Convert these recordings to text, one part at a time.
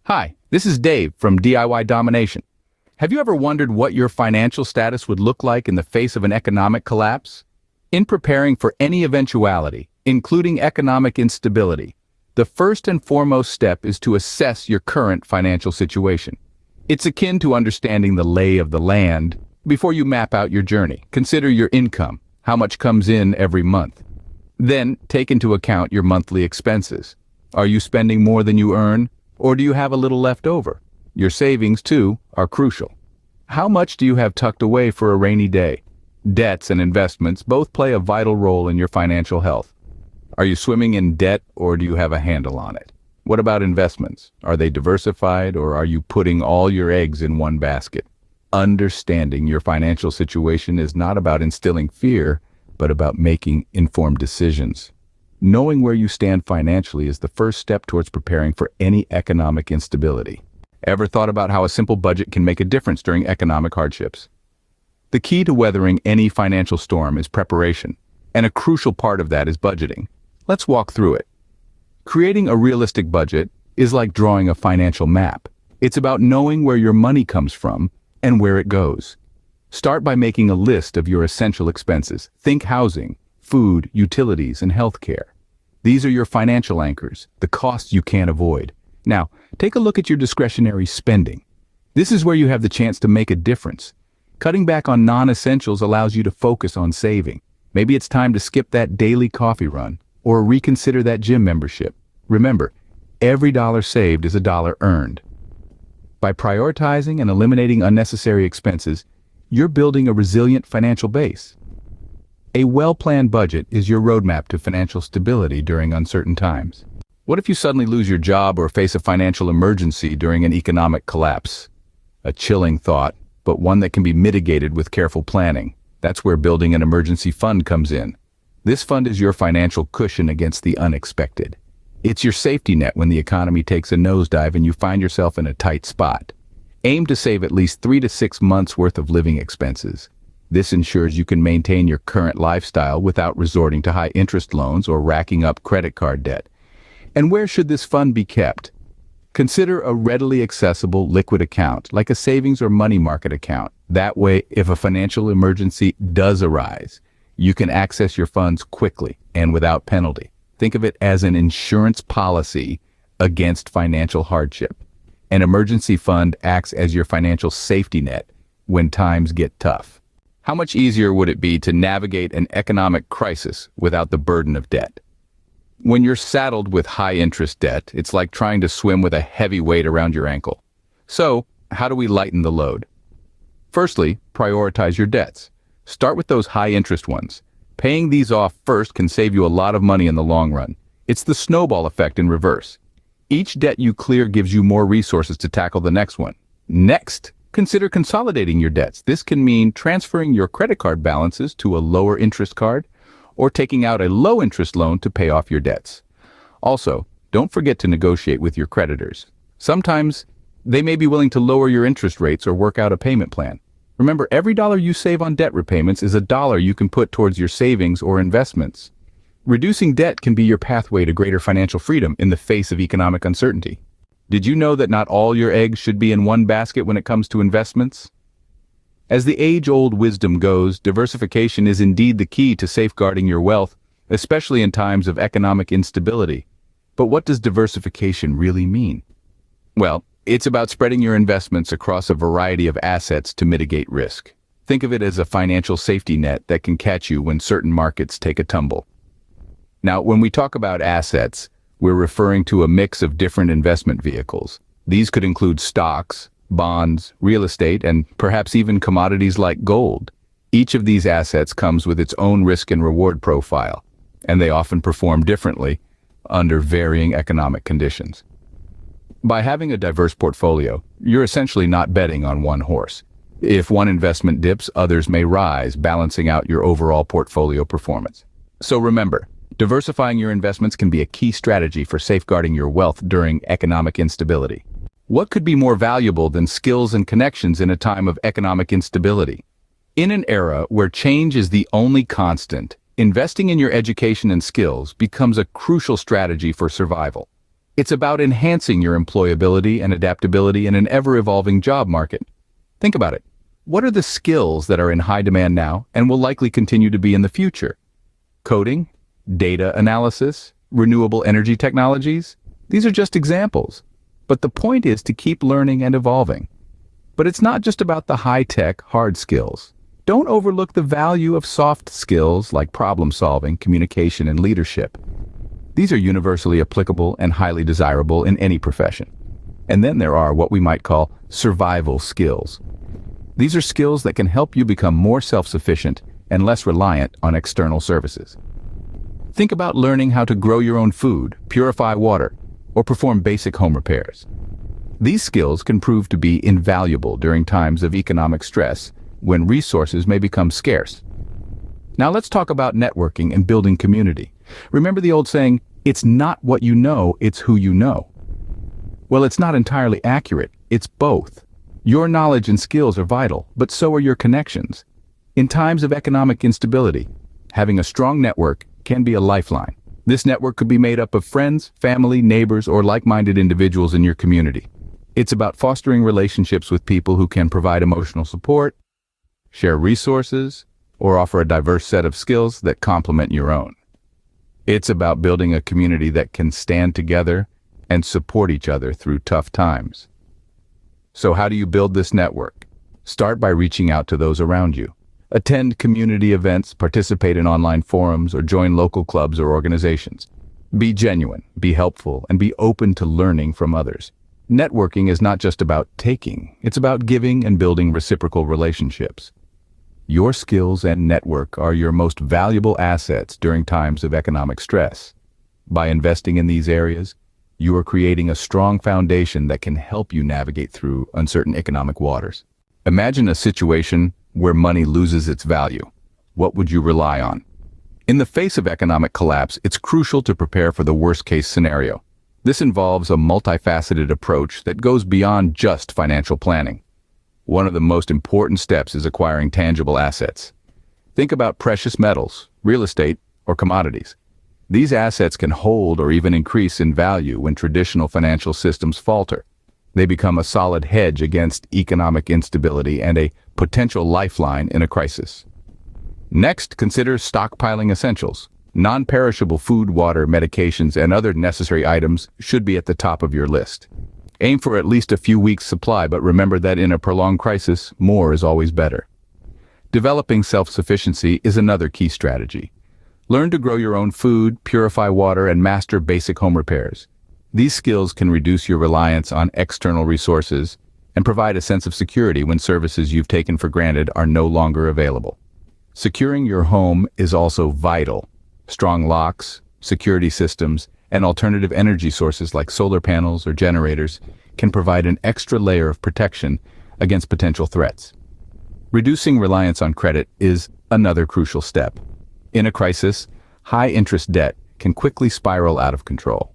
Hi, this is Dave from DIY Domination. Have you ever wondered what your financial status would look like in the face of an economic collapse? In preparing for any eventuality, including economic instability, the first and foremost step is to assess your current financial situation. It's akin to understanding the lay of the land before you map out your journey. Consider your income, how much comes in every month. Then take into account your monthly expenses. Are you spending more than you earn? Or do you have a little left over? Your savings, too, are crucial. How much do you have tucked away for a rainy day? Debts and investments both play a vital role in your financial health. Are you swimming in debt or do you have a handle on it? What about investments? Are they diversified or are you putting all your eggs in one basket? Understanding your financial situation is not about instilling fear, but about making informed decisions. Knowing where you stand financially is the first step towards preparing for any economic instability. Ever thought about how a simple budget can make a difference during economic hardships? The key to weathering any financial storm is preparation, and a crucial part of that is budgeting. Let's walk through it. Creating a realistic budget is like drawing a financial map. It's about knowing where your money comes from and where it goes. Start by making a list of your essential expenses. Think housing, food, utilities, and healthcare. These are your financial anchors, the costs you can't avoid. Now, take a look at your discretionary spending. This is where you have the chance to make a difference. Cutting back on non-essentials allows you to focus on saving. Maybe it's time to skip that daily coffee run or reconsider that gym membership. Remember, every dollar saved is a dollar earned. By prioritizing and eliminating unnecessary expenses, you're building a resilient financial base. A well-planned budget is your roadmap to financial stability during uncertain times. What if you suddenly lose your job or face a financial emergency during an economic collapse? A chilling thought, but one that can be mitigated with careful planning. That's where building an emergency fund comes in. This fund is your financial cushion against the unexpected. It's your safety net when the economy takes a nosedive and you find yourself in a tight spot. Aim to save at least 3 to 6 months worth of living expenses. This ensures you can maintain your current lifestyle without resorting to high-interest loans or racking up credit card debt. And where should this fund be kept? Consider a readily accessible liquid account, like a savings or money market account. That way, if a financial emergency does arise, you can access your funds quickly and without penalty. Think of it as an insurance policy against financial hardship. An emergency fund acts as your financial safety net when times get tough. How much easier would it be to navigate an economic crisis without the burden of debt? When you're saddled with high-interest debt, it's like trying to swim with a heavy weight around your ankle. So, how do we lighten the load? Firstly, prioritize your debts. Start with those high-interest ones. Paying these off first can save you a lot of money in the long run. It's the snowball effect in reverse. Each debt you clear gives you more resources to tackle the next one. Next, consider consolidating your debts. This can mean transferring your credit card balances to a lower interest card or taking out a low interest loan to pay off your debts. Also, don't forget to negotiate with your creditors. Sometimes they may be willing to lower your interest rates or work out a payment plan. Remember, every dollar you save on debt repayments is a dollar you can put towards your savings or investments. Reducing debt can be your pathway to greater financial freedom in the face of economic uncertainty. Did you know that not all your eggs should be in one basket when it comes to investments? As the age-old wisdom goes, diversification is indeed the key to safeguarding your wealth, especially in times of economic instability. But what does diversification really mean? Well, it's about spreading your investments across a variety of assets to mitigate risk. Think of it as a financial safety net that can catch you when certain markets take a tumble. Now, when we talk about assets, we're referring to a mix of different investment vehicles. These could include stocks, bonds, real estate, and perhaps even commodities like gold. Each of these assets comes with its own risk and reward profile, and they often perform differently under varying economic conditions. By having a diverse portfolio, you're essentially not betting on one horse. If one investment dips, others may rise, balancing out your overall portfolio performance. So remember, diversifying your investments can be a key strategy for safeguarding your wealth during economic instability. What could be more valuable than skills and connections in a time of economic instability? In an era where change is the only constant, investing in your education and skills becomes a crucial strategy for survival. It's about enhancing your employability and adaptability in an ever-evolving job market. Think about it. What are the skills that are in high demand now and will likely continue to be in the future? Coding, data analysis, renewable energy technologies? These are just examples. But the point is to keep learning and evolving. But it's not just about the high-tech, hard skills. Don't overlook the value of soft skills like problem-solving, communication, and leadership. These are universally applicable and highly desirable in any profession. And then there are what we might call survival skills. These are skills that can help you become more self-sufficient and less reliant on external services. Think about learning how to grow your own food, purify water, or perform basic home repairs. These skills can prove to be invaluable during times of economic stress when resources may become scarce. Now let's talk about networking and building community. Remember the old saying, it's not what you know, it's who you know. Well, it's not entirely accurate, it's both. Your knowledge and skills are vital, but so are your connections. In times of economic instability, having a strong network can be a lifeline. This network could be made up of friends, family, neighbors, or like-minded individuals in your community. It's about fostering relationships with people who can provide emotional support, share resources, or offer a diverse set of skills that complement your own. It's about building a community that can stand together and support each other through tough times. So how do you build this network? Start by reaching out to those around you. Attend community events, participate in online forums, or join local clubs or organizations. Be genuine, be helpful, and be open to learning from others. Networking is not just about taking, it's about giving and building reciprocal relationships. Your skills and network are your most valuable assets during times of economic stress. By investing in these areas, you are creating a strong foundation that can help you navigate through uncertain economic waters. Imagine a situation where money loses its value. What would you rely on? In the face of economic collapse, it's crucial to prepare for the worst-case scenario. This involves a multifaceted approach that goes beyond just financial planning. One of the most important steps is acquiring tangible assets. Think about precious metals, real estate, or commodities. These assets can hold or even increase in value when traditional financial systems falter. They become a solid hedge against economic instability and a potential lifeline in a crisis. Next, consider stockpiling essentials. Non-perishable food, water, medications, and other necessary items should be at the top of your list. Aim for at least a few weeks' supply, but remember that in a prolonged crisis, more is always better. Developing self-sufficiency is another key strategy. Learn to grow your own food, purify water, and master basic home repairs. These skills can reduce your reliance on external resources and provide a sense of security when services you've taken for granted are no longer available. Securing your home is also vital. Strong locks, security systems, and alternative energy sources like solar panels or generators can provide an extra layer of protection against potential threats. Reducing reliance on credit is another crucial step. In a crisis, high-interest debt can quickly spiral out of control.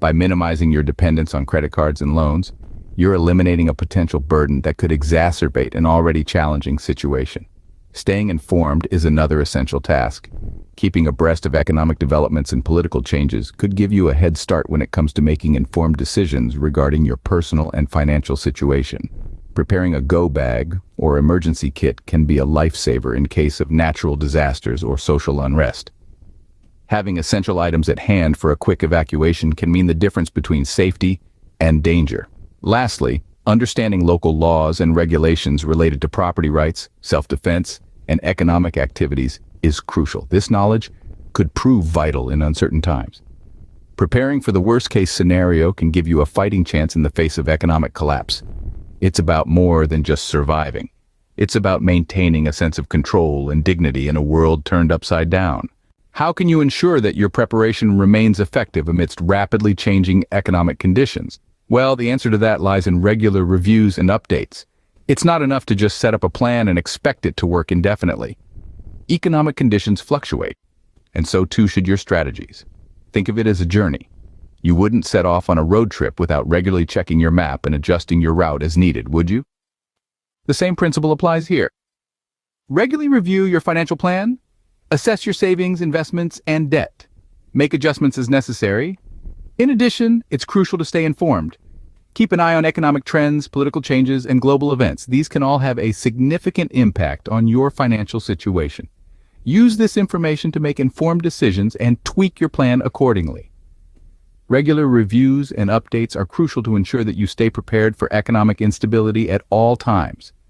By minimizing your dependence on credit cards and loans, you're eliminating a potential burden that could exacerbate an already challenging situation. Staying informed is another essential task. Keeping abreast of economic developments and political changes could give you a head start when it comes to making informed decisions regarding your personal and financial situation. Preparing a go bag or emergency kit can be a lifesaver in case of natural disasters or social unrest. Having essential items at hand for a quick evacuation can mean the difference between safety and danger. Lastly, understanding local laws and regulations related to property rights, self-defense, and economic activities is crucial. This knowledge could prove vital in uncertain times. Preparing for the worst-case scenario can give you a fighting chance in the face of economic collapse. It's about more than just surviving. It's about maintaining a sense of control and dignity in a world turned upside down. How can you ensure that your preparation remains effective amidst rapidly changing economic conditions? Well, the answer to that lies in regular reviews and updates. It's not enough to just set up a plan and expect it to work indefinitely. Economic conditions fluctuate, and so too should your strategies. Think of it as a journey. You wouldn't set off on a road trip without regularly checking your map and adjusting your route as needed, would you? The same principle applies here. Regularly review your financial plan, assess your savings, investments, and debt. Make adjustments as necessary. In addition, it's crucial to stay informed. Keep an eye on economic trends, political changes, and global events. These can all have a significant impact on your financial situation. Use this information to make informed decisions and tweak your plan accordingly. Regular reviews and updates are crucial to ensure that you stay prepared for economic instability at all times.